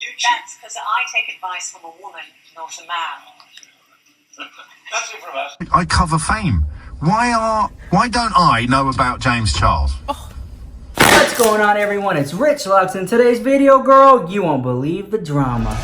YouTube. That's because I take advice from a woman, not a man. That's it from us. I cover fame. Why don't I know about James Charles? What's going on, everyone? It's Rich Lux. In today's video, girl, you won't believe the drama.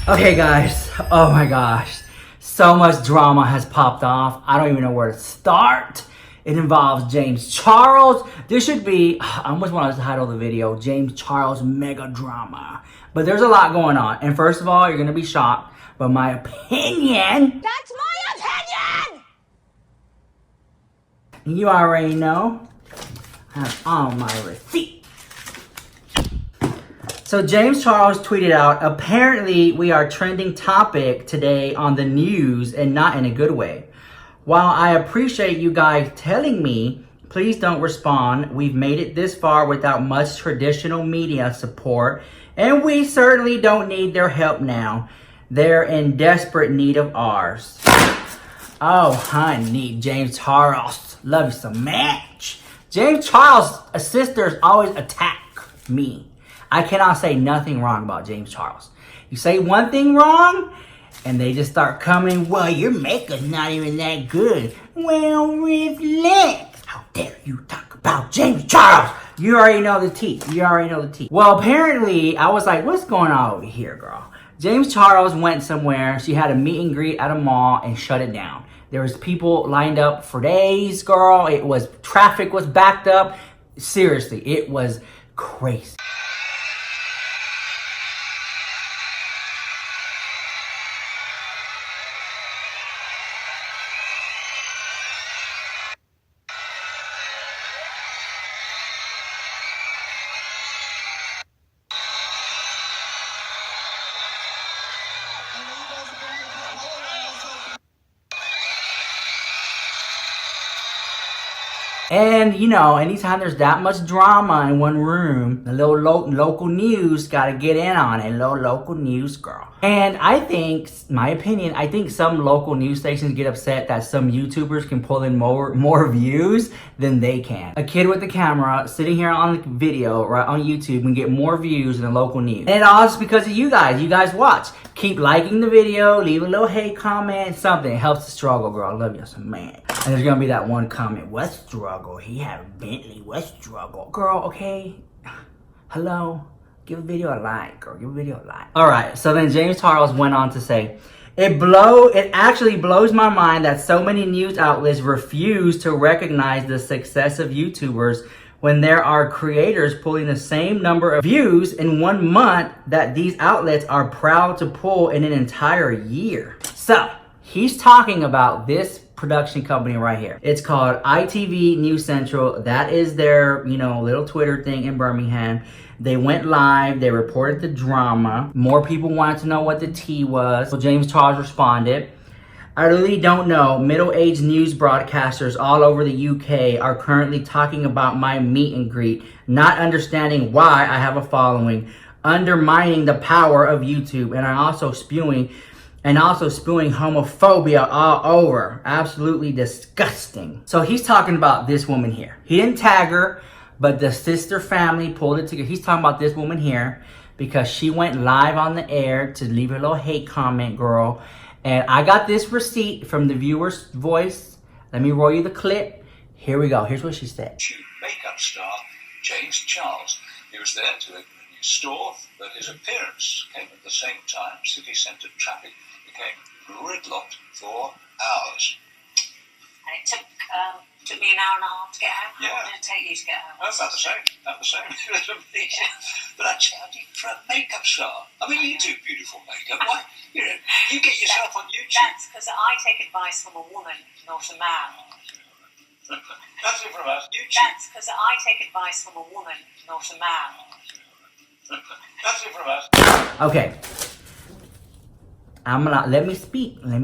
Okay, guys. Oh my gosh. So much drama has popped off. I don't even know where to start. It involves James Charles. This should be, I almost want to title the video, James Charles Mega Drama. But there's a lot going on. And first of all, you're going to be shocked. But my opinion... That's my opinion! You already know. I have all my receipt. So James Charles tweeted out, apparently we are trending topic today on the news and not in a good way. While I appreciate you guys telling me, please don't respond. We've made it this far without much traditional media support, and we certainly don't need their help now. They're in desperate need of ours. Oh, honey, James Charles, love you so much. James Charles' sisters always attack me. I cannot say nothing wrong about James Charles. You say one thing wrong, and they just start coming, well, your makeup's not even that good. Well, reflect. How dare you talk about James Charles? You already know the tea. You already know the tea. Well, apparently, I was like, what's going on over here, girl? James Charles went somewhere. She had a meet and greet at a mall and shut it down. There was people lined up for days, girl. Traffic was backed up. Seriously, it was crazy. And, you know, anytime there's that much drama in one room, the little local news got to get in on it. Local news, girl. And I think, my opinion, I think some local news stations get upset that some YouTubers can pull in more views than they can. A kid with the camera sitting here on the video, right on YouTube, can get more views than local news. And it all is because of you guys. You guys watch. Keep liking the video, leave a little hate comment, something. It helps the struggle, girl. I love you so, man. And there's gonna be that one comment, what struggle? He had a Bentley, what struggle? Girl, okay, hello? Give a video a like, girl, give a video a like. All right, so then James Charles went on to say, it actually blows my mind that so many news outlets refuse to recognize the success of YouTubers when there are creators pulling the same number of views in 1 month that these outlets are proud to pull in an entire year. So, he's talking about this production company right here. It's called ITV News Central. That is their, you know, little Twitter thing in Birmingham. They went live. They reported the drama. More people wanted to know what the tea was. So James Charles responded, I really don't know. Middle-aged news broadcasters all over the UK are currently talking about my meet and greet, not understanding why I have a following, undermining the power of YouTube, and also spewing homophobia all over. Absolutely disgusting. So he's talking about this woman here. He didn't tag her, but the sister family pulled it together. He's talking about this woman here because she went live on the air to leave a little hate comment, girl. And I got this receipt from the viewer's voice. Let me roll you the clip. Here we go. Here's what she said. Makeup star James Charles. He was there to open a new store, but his appearance came at the same time. City centre traffic became gridlocked for hours. And it took me an hour and a half to get home. Yeah. How long did it take you to get home? Oh, about the same. About the same. It was amazing. But actually, how do you for a makeup star? I mean, you do beautiful makeup. Why? You know, you get yourself on YouTube. That's because I take advice from a woman, not a man. That's it from us. YouTube. That's because I take advice from a woman, not a man. That's it from us. Okay. Let me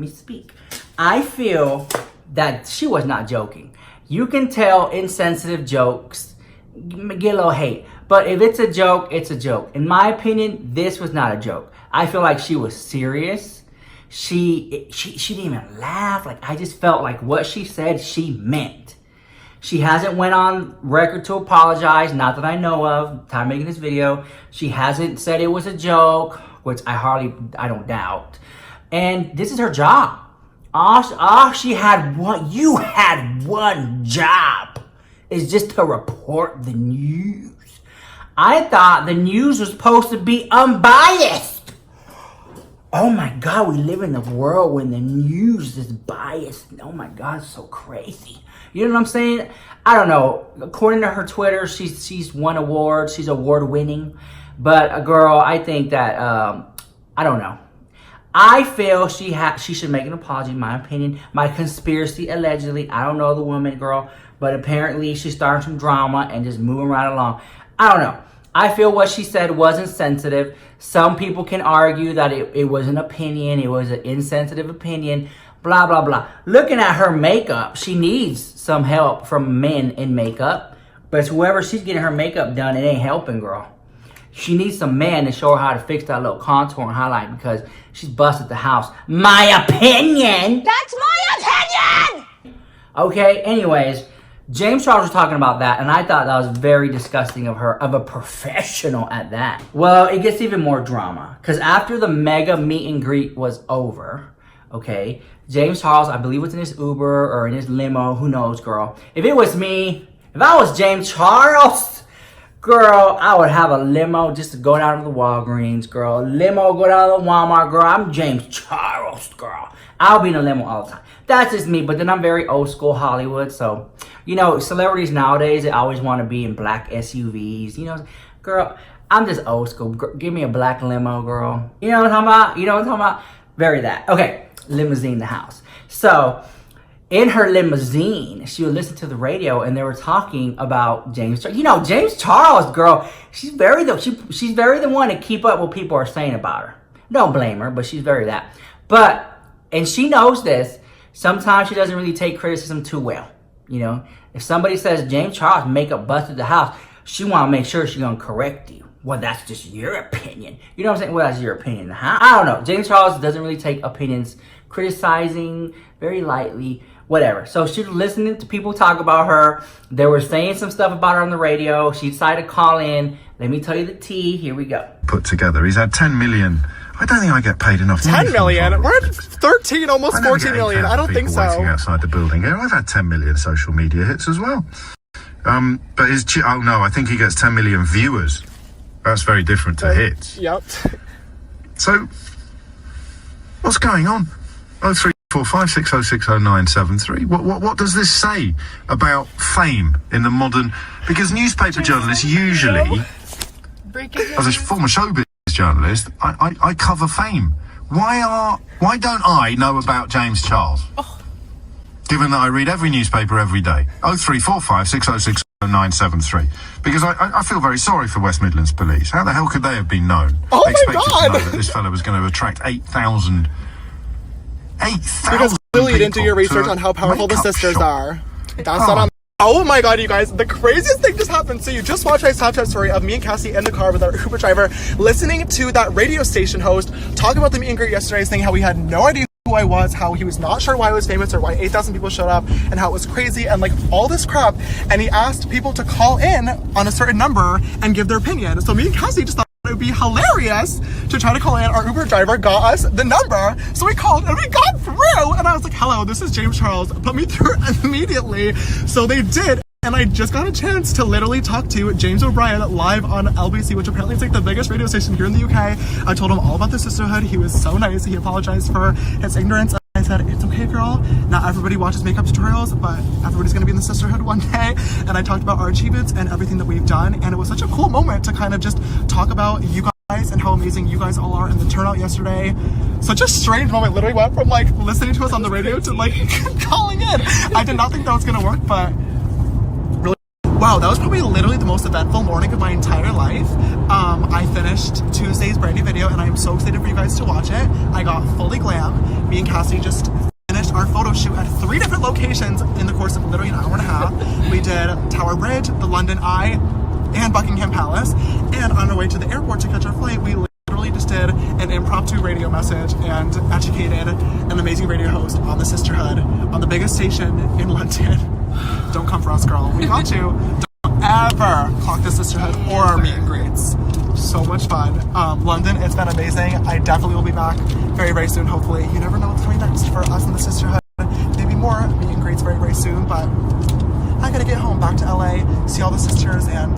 speak. I feel that she was not joking. You can tell insensitive jokes get a little hate. But if it's a joke, it's a joke. In my opinion, this was not a joke. I feel like she was serious. She didn't even laugh. Like, I just felt like what she said, she meant. She hasn't went on record to apologize, not that I know of, time making this video. She hasn't said it was a joke, which I don't doubt. And this is her job. She had one, you had one job, is just to report the news. I thought the news was supposed to be unbiased. Oh my God, we live in a world when the news is biased. Oh my God, it's so crazy. You know what I'm saying? I don't know. According to her Twitter, she's won awards. She's award winning. But girl, I think that, I don't know. I feel she should make an apology, in my opinion. My conspiracy, allegedly. I don't know the woman, girl. But apparently she's starting some drama and just moving right along. I don't know. I feel what she said was insensitive. Some people can argue that it was an opinion. It was an insensitive opinion. Blah, blah, blah. Looking at her makeup, she needs some help from men in makeup. But whoever she's getting her makeup done, it ain't helping, girl. She needs some man to show her how to fix that little contour and highlight because she's busted the house. My opinion! That's my opinion! Okay, anyways, James Charles was talking about that, and I thought that was very disgusting of her, of a professional at that. Well, it gets even more drama because after the mega meet and greet was over, okay, James Charles, I believe, was in his Uber or in his limo. Who knows, girl? If it was me, if I was James Charles, girl, I would have a limo just to go down to the Walgreens, girl. Limo, go down to the Walmart, girl. I'm James Charles, girl. I'll be in a limo all the time. That's just me, but then I'm very old school Hollywood, so, you know, celebrities nowadays, they always want to be in black SUVs, you know. Girl, I'm just old school. Give me a black limo, girl. You know what I'm talking about? You know what I'm talking about? Very that. Okay, limousine the house. So, in her limousine, she would listen to the radio, and they were talking about James Charles. You know, James Charles, girl, she's very the one to keep up what people are saying about her. Don't blame her, but she's very that. But, and she knows this, sometimes she doesn't really take criticism too well. You know, if somebody says James Charles makeup busted the house, she want to make sure she's going to correct you. Well, that's just your opinion. You know what I'm saying? Well, that's your opinion. I don't know. James Charles doesn't really take opinions, criticizing very lightly, whatever. So she was listening to people talk about her. They were saying some stuff about her on the radio. She decided to call in. Let me tell you the tea. Here we go. Put together. He's had 10 million. I don't think I get paid enough. 10 million? We're at 13, almost 14 million. I don't think so. Waiting outside the building. Yeah, I've had 10 million social media hits as well. But oh no, I think he gets 10 million viewers. That's very different to hits. Yep. So, what's going on? 034560600973. What does this say about fame in the modern? Because newspaper journalists usually, as a former showbiz journalist, I cover fame. Why don't I know about James Charles? Oh. Given that I read every newspaper every day. 034560600973. Because I feel very sorry for West Midlands Police. How the hell could they have been known? Oh my God! To know that this fella was going to attract 8,000. Because clearly you didn't do your research on how powerful the sisters are. That's not on. Oh my God, you guys, the craziest thing just happened. So you just watched my Snapchat story of me and Cassie in the car with our Uber driver, listening to that radio station host talk about the meet and greet yesterday, saying how he had no idea who I was, how he was not sure why I was famous or why 8,000 people showed up, and how it was crazy and like all this crap. And he asked people to call in on a certain number and give their opinion. So me and Cassie just thought it would be hilarious to try to call in. Our Uber driver got us the number, so we called and we got through, and I was like, hello, this is James Charles, put me through immediately. So they did, and I just got a chance to literally talk to James O'Brien live on LBC, which apparently is like the biggest radio station here in the UK. I told him all about the sisterhood. He was so nice. He apologized for his ignorance. I said, it's okay, girl, not everybody watches makeup tutorials, but everybody's gonna be in the sisterhood one day. And I talked about our achievements and everything that we've done, and it was such a cool moment to kind of just talk about you guys and how amazing you guys all are in the turnout yesterday. Such a strange moment. Literally went from like listening to us on the radio to like calling in. I did not think that was gonna work, but really, wow, that was probably literally the most eventful morning of my entire life. I finished Tuesday's brand new video, and I am so excited for you guys to watch it. I got fully glam. Me and Cassie just finished our photo shoot at 3 different locations in the course of literally an hour and a half. We did Tower Bridge, the London Eye, and Buckingham Palace. And on our way to the airport to catch our flight, we literally just did an impromptu radio message and educated an amazing radio host on the sisterhood on the biggest station in London. Don't come for us, girl. We got you. Don't ever clock the sisterhood or our meet and greets. So much fun. London, it's been amazing. I definitely will be back very, very soon, hopefully. You never know what's coming next for us in the sisterhood. Maybe more meet and greets very, very soon, but I gotta get home, back to LA, see all the sisters, and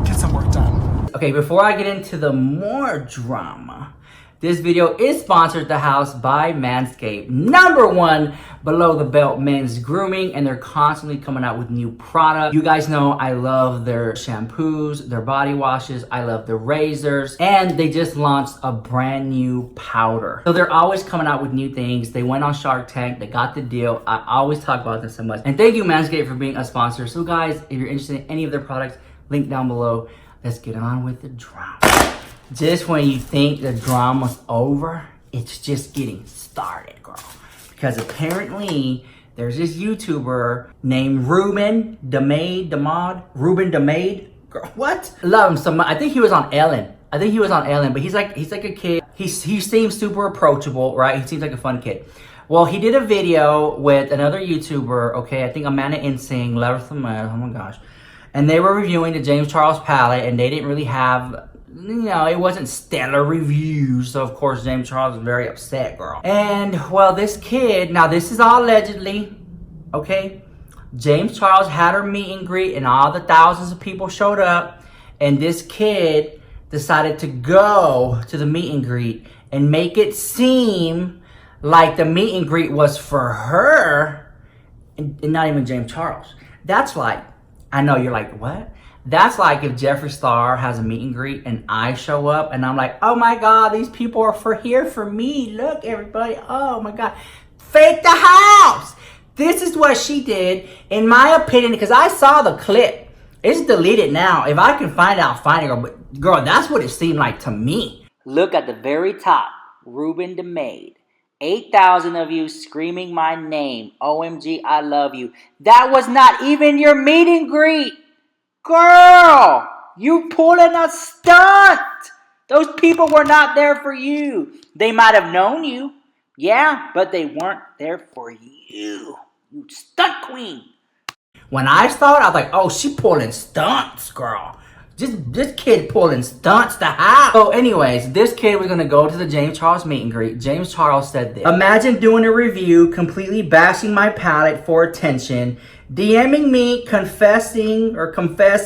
get some work done. Okay, before I get into the more drama, this video is sponsored the house by Manscaped. #1 below the belt men's grooming, and they're constantly coming out with new products. You guys know I love their shampoos, their body washes, I love their razors, and they just launched a brand new powder. So they're always coming out with new things. They went on Shark Tank, they got the deal. I always talk about them so much. And thank you Manscaped for being a sponsor. So guys, if you're interested in any of their products, link down below. Let's get on with the drama. Just when you think the drama's over, it's just getting started, girl. Because apparently, there's this YouTuber named Reuben de Maid, Reuben de Maid. Girl, what? Love him so much. I think he was on Ellen. but he's like a kid. He seems super approachable, right? He seems like a fun kid. Well, he did a video with another YouTuber, okay? I think Amanda Insing, oh my gosh. And they were reviewing the James Charles palette, and they didn't really have, you know, it wasn't stellar reviews. So, of course, James Charles was very upset, girl. And, well, this kid, now this is all allegedly, okay? James Charles had her meet and greet, and all the thousands of people showed up. And this kid decided to go to the meet and greet and make it seem like the meet and greet was for her and not even James Charles. That's like, I know you're like, what? That's like if Jeffree Star has a meet and greet and I show up and I'm like, oh my God, these people are here for me. Look, everybody. Oh my God. Fake the house. This is what she did, in my opinion, because I saw the clip. It's deleted now. If I can find out, fine, girl. But girl, that's what it seemed like to me. Look at the very top. Reuben de Maid. 8,000 of you screaming my name. OMG, I love you. That was not even your meet and greet. Girl, you pulling a stunt. Those people were not there for you. They might have known you. Yeah, but they weren't there for you. You stunt queen. When I saw it, I was like, oh, she pulling stunts, girl. This kid pulling stunts to have. So anyways, this kid was going to go to the James Charles meet and greet. James Charles said this. Imagine doing a review, completely bashing my palette for attention, DMing me, confess,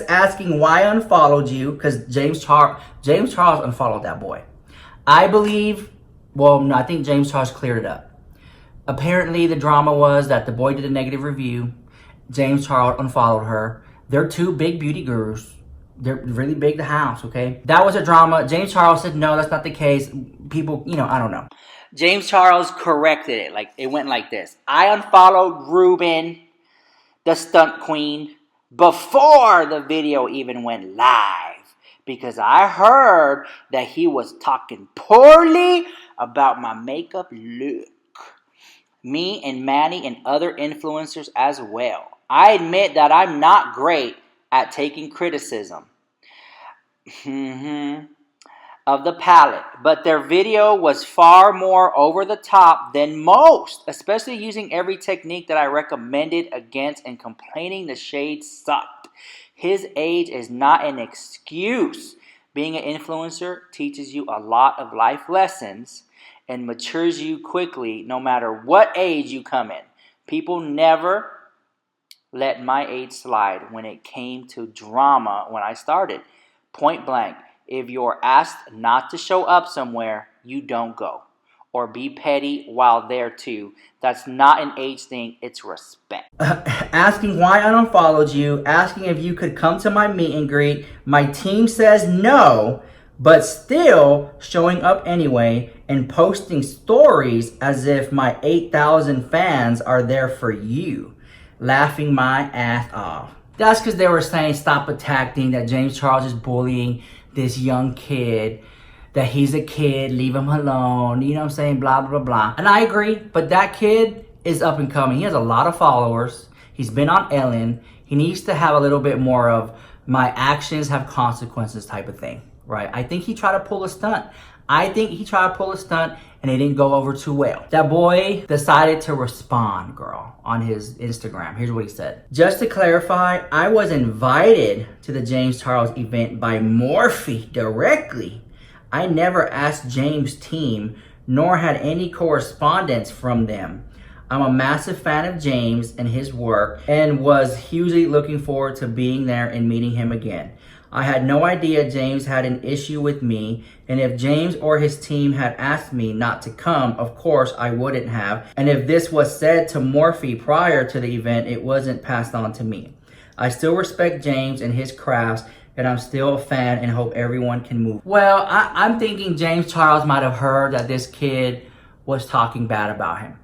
asking why I unfollowed you, because James Charles unfollowed that boy. I believe, well, no, I think James Charles cleared it up. Apparently, the drama was that the boy did a negative review. James Charles unfollowed her. They're two big beauty gurus. They're really big, the house, okay? That was a drama. James Charles said, no, that's not the case. People, you know, I don't know. James Charles corrected it. Like, it went like this. I unfollowed Reuben, the stunt queen, before the video even went live. Because I heard that he was talking poorly about my makeup look. Me and Manny and other influencers as well. I admit that I'm not great at taking criticism of the palette, but their video was far more over the top than most, especially using every technique that I recommended against and complaining the shade sucked. His age is not an excuse. Being an influencer teaches you a lot of life lessons and matures you quickly no matter what age you come in. People never let my age slide when it came to drama when I started. Point blank, if you're asked not to show up somewhere, you don't go. Or be petty while there too. That's not an age thing, it's respect. Asking why I unfollowed you, asking if you could come to my meet and greet. My team says no, but still showing up anyway and posting stories as if my 8,000 fans are there for you. Laughing my ass off. That's because they were saying stop attacking, that James Charles is bullying this young kid, that he's a kid, leave him alone, you know what I'm saying, blah, blah, blah. And I agree, but that kid is up and coming. He has a lot of followers. He's been on Ellen. He needs to have a little bit more of my actions have consequences type of thing, right? I think he tried to pull a stunt. I think he tried to pull a stunt and it didn't go over too well. That boy decided to respond, girl, on his Instagram. Here's what he said. Just to clarify, I was invited to the James Charles event by Morphe directly. I never asked James' team, nor had any correspondence from them. I'm a massive fan of James and his work and was hugely looking forward to being there and meeting him again. I had no idea James had an issue with me, and if James or his team had asked me not to come, of course I wouldn't have. And if this was said to Morphe prior to the event, it wasn't passed on to me. I still respect James and his crafts, and I'm still a fan and hope everyone can move. Well, I'm thinking James Charles might have heard that this kid was talking bad about him.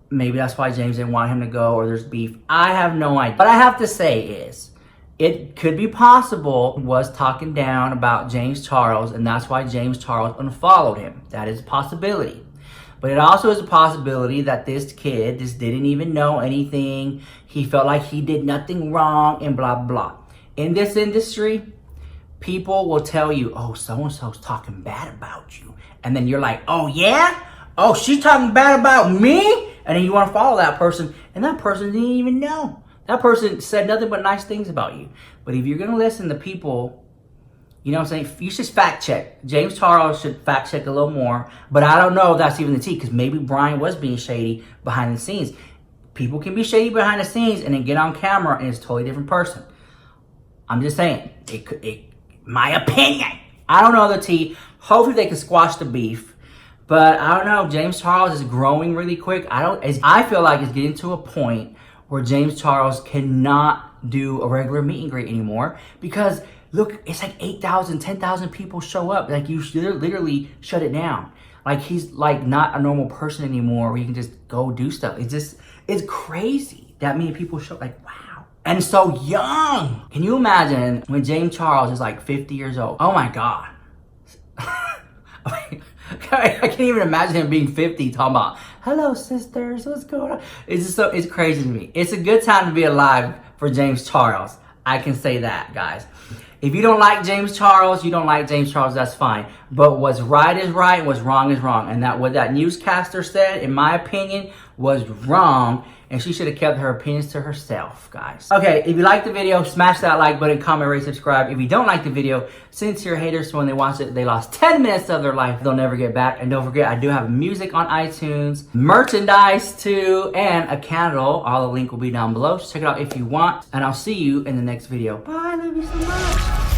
Maybe that's why James didn't want him to go, or there's beef. I have no idea. What I have to say is, it could be possible he was talking down about James Charles, and that's why James Charles unfollowed him. That is a possibility. But it also is a possibility that this kid just didn't even know anything. He felt like he did nothing wrong and blah, blah. In this industry, people will tell you, oh, so-and-so's talking bad about you. And then you're like, oh, yeah? Oh, she's talking bad about me? And then you want to follow that person, and that person didn't even know. That person said nothing but nice things about you. But if you're going to listen to people, you know what I'm saying? You should fact check. James Charles should fact check a little more. But I don't know if that's even the tea, because maybe Brian was being shady behind the scenes. People can be shady behind the scenes and then get on camera and it's a totally different person. I'm just saying. My opinion. I don't know the tea. Hopefully they can squash the beef. But I don't know. James Charles is growing really quick. I feel like it's getting to a point where James Charles cannot do a regular meet and greet anymore, because look, it's like 8,000, 10,000 people show up. Like, you literally shut it down. Like, he's like not a normal person anymore where you can just go do stuff. It's crazy that many people show, like, wow. And so young. Can you imagine when James Charles is like 50 years old? Oh my God. I can't even imagine him being 50 talking about, hello sisters, what's going on? It's crazy to me. It's a good time to be alive for James Charles. I can say that, guys. If you don't like James Charles, you don't like James Charles, that's fine. But what's right is right and what's wrong is wrong. And that what that newscaster said, in my opinion, was wrong. And she should have kept her opinions to herself, guys. Okay, if you like the video, smash that like button, comment, rate, subscribe. If you don't like the video, send it to your haters so when they watch it, they lost 10 minutes of their life. They'll never get back. And don't forget, I do have music on iTunes, merchandise too, and a candle. All the link will be down below. So check it out if you want. And I'll see you in the next video. Bye, love you so much.